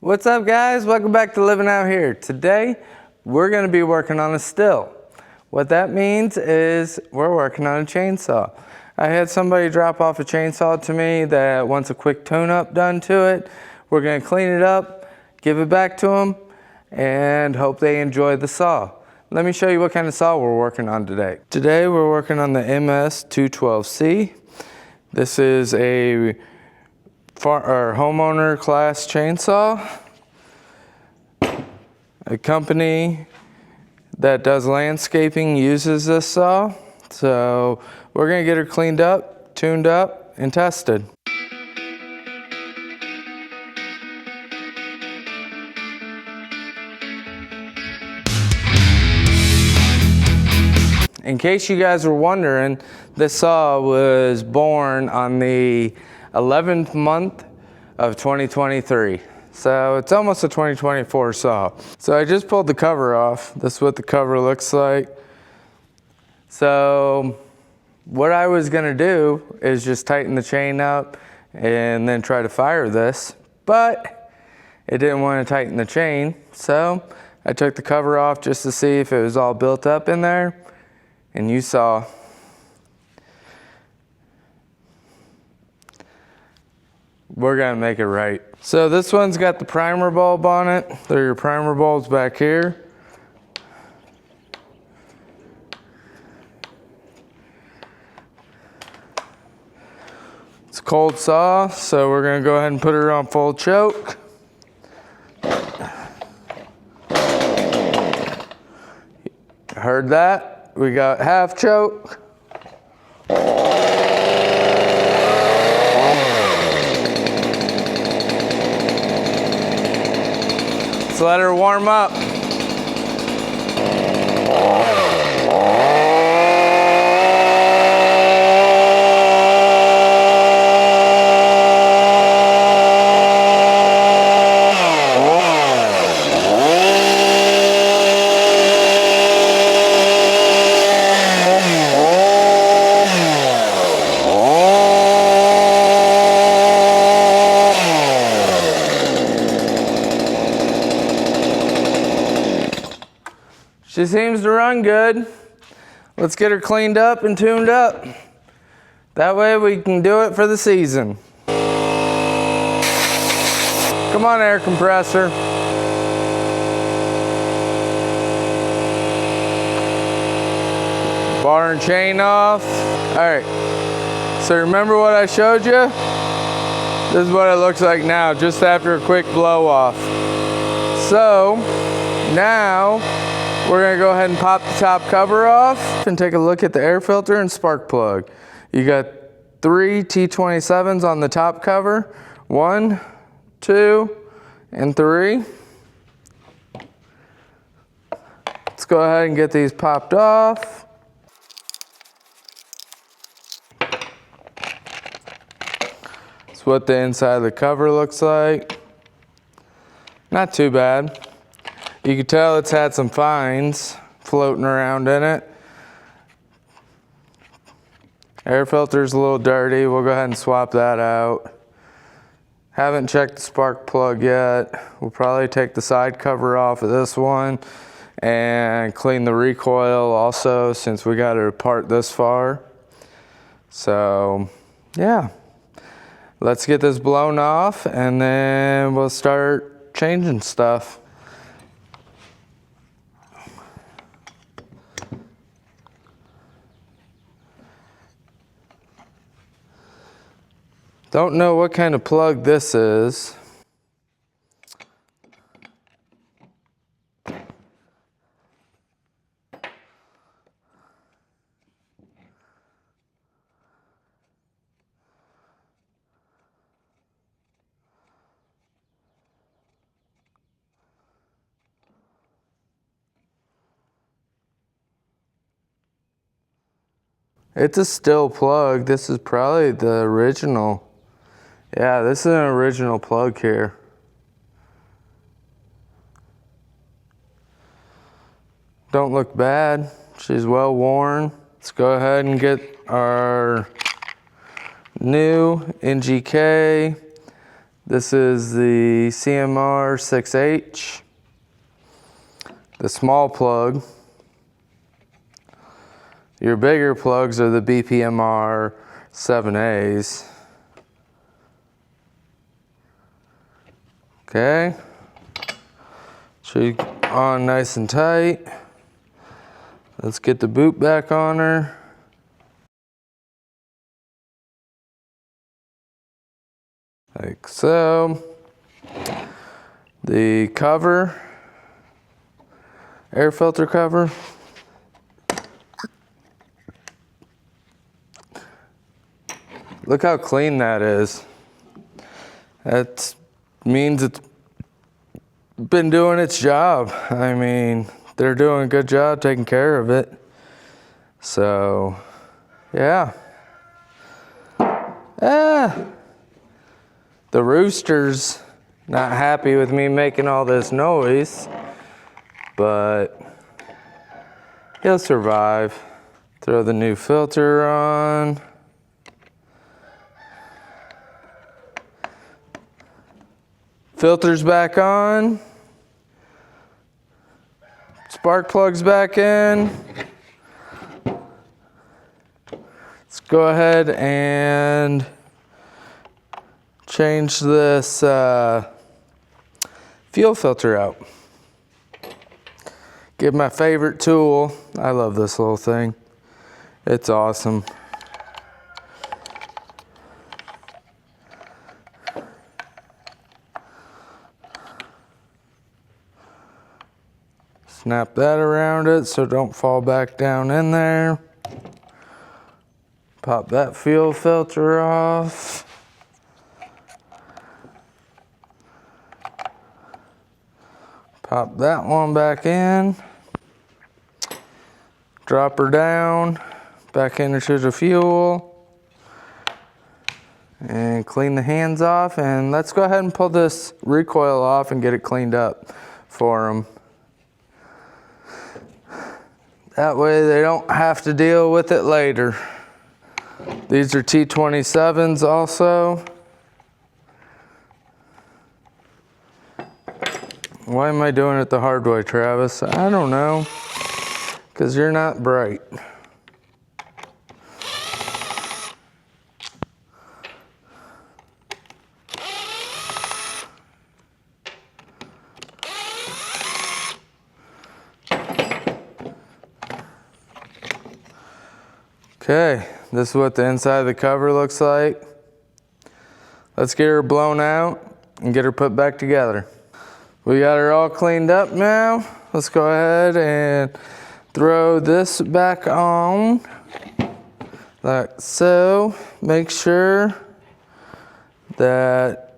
What's up, guys? Welcome back to Living Out Here. Today we're going to be working on a Stihl. What that means is we're working on a chainsaw. I had somebody drop off a chainsaw to me that wants a quick tune-up done to it. We're going to clean it up, give it back to them, and hope they enjoy the saw. Let me show you what kind of saw we're working on today. Today we're working on the MS212C. This is a homeowner class chainsaw. A company that does landscaping uses this saw. So we're gonna get her cleaned up, tuned up, and tested. In case you guys were wondering, this saw was born on the 11th month of 2023. So it's almost a 2024 saw. So I just pulled the cover off. This is what the cover looks like. So what I was gonna do is just tighten the chain up and then try to fire this, but it didn't want to tighten the chain. So I took the cover off just to see if it was all built up in there. And you saw we're gonna make it right. So this one's got the primer bulb on it. There are your primer bulbs back here. It's a cold saw, so we're gonna go ahead and put her on full choke. Heard that? We got half choke. Let's let her warm up. She seems to run good. Let's get her cleaned up and tuned up. That way we can do it for the season. Come on, air compressor. Bar and chain off. All right, so remember what I showed you? This is what it looks like now, just after a quick blow off. So now, we're gonna go ahead and pop the top cover off and take a look at the air filter and spark plug. You got 3 T27s on the top cover. 1, 2, and 3. Let's go ahead and get these popped off. That's what the inside of the cover looks like. Not too bad. You can tell it's had some fines floating around in it. Air filter's a little dirty. We'll go ahead and swap that out. Haven't checked the spark plug yet. We'll probably take the side cover off of this one and clean the recoil also, since we got it apart this far. So yeah, let's get this blown off and then we'll start changing stuff. Don't know what kind of plug this is. It's a Stihl plug. This is probably the original. Yeah, this is an original plug here. Don't look bad. She's well worn. Let's go ahead and get our new NGK. This is the CMR6H, the small plug. Your bigger plugs are the BPMR 7As. Okay, she's on nice and tight. Let's get the boot back on her. Like so. The cover, air filter cover. Look how clean that is. That means it's been doing its job. I mean, they're doing a good job taking care of it. So, yeah. The rooster's not happy with me making all this noise, but he'll survive. Throw the new filter on. Filter's back on. Spark plug's back in. Let's go ahead and change this fuel filter out. Get my favorite tool. I love this little thing. It's awesome. Snap that around it so don't fall back down in there. Pop that fuel filter off. Pop that one back in. Drop her down, back into the fuel. And clean the hands off. And let's go ahead and pull this recoil off and get it cleaned up for them. That way they don't have to deal with it later. These are T27s also. Why am I doing it the hard way, Travis? I don't know. Because you're not bright. Okay, this is what the inside of the cover looks like. Let's get her blown out and get her put back together. We got her all cleaned up now. Let's go ahead and throw this back on, like so. Make sure that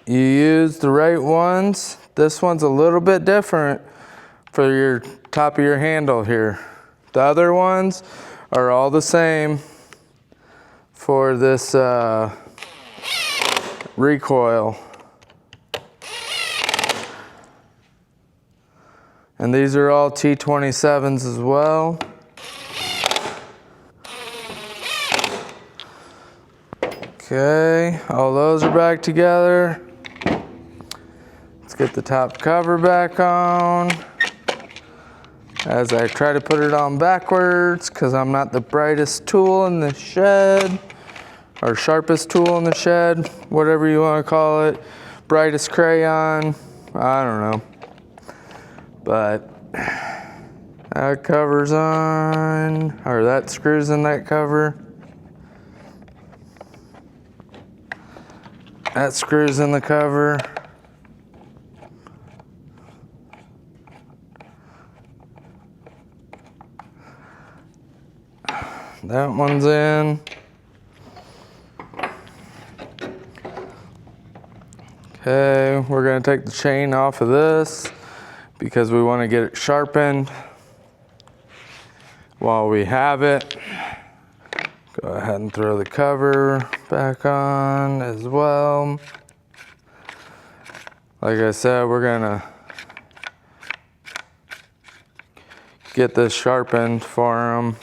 you use the right ones. This one's a little bit different for your top of your handle here. The other ones are all the same for this recoil. And these are all T27s as well. Okay, all those are back together. Let's get the top cover back on. As I try to put it on backwards, because I'm not the brightest tool in the shed, or sharpest tool in the shed, whatever you want to call it. Brightest crayon, I don't know. But that cover's on, or that screws in that cover. That screws in the cover. That one's in. Okay, we're gonna take the chain off of this because we want to get it sharpened while we have it. Go ahead and throw the cover back on as well. Like I said, we're gonna get this sharpened for them.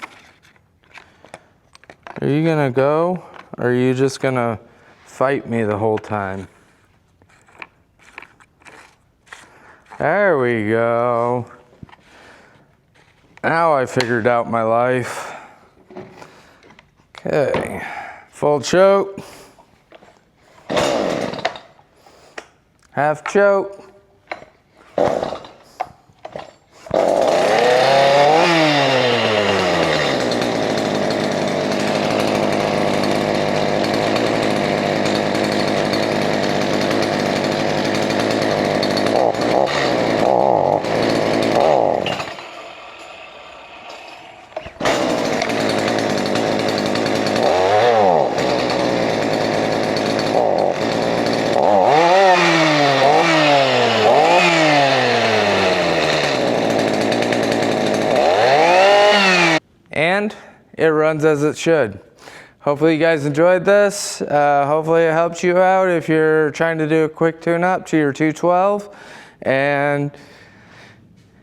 Are you gonna go, or are you just gonna fight me the whole time? There we go. Now I figured out my life. Okay, full choke, half choke. And it runs as it should. Hopefully you guys enjoyed this. Hopefully it helped you out if you're trying to do a quick tune-up to your 212. And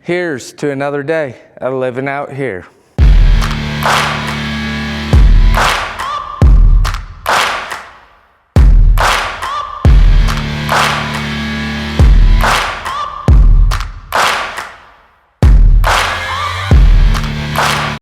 here's to another day of living out here.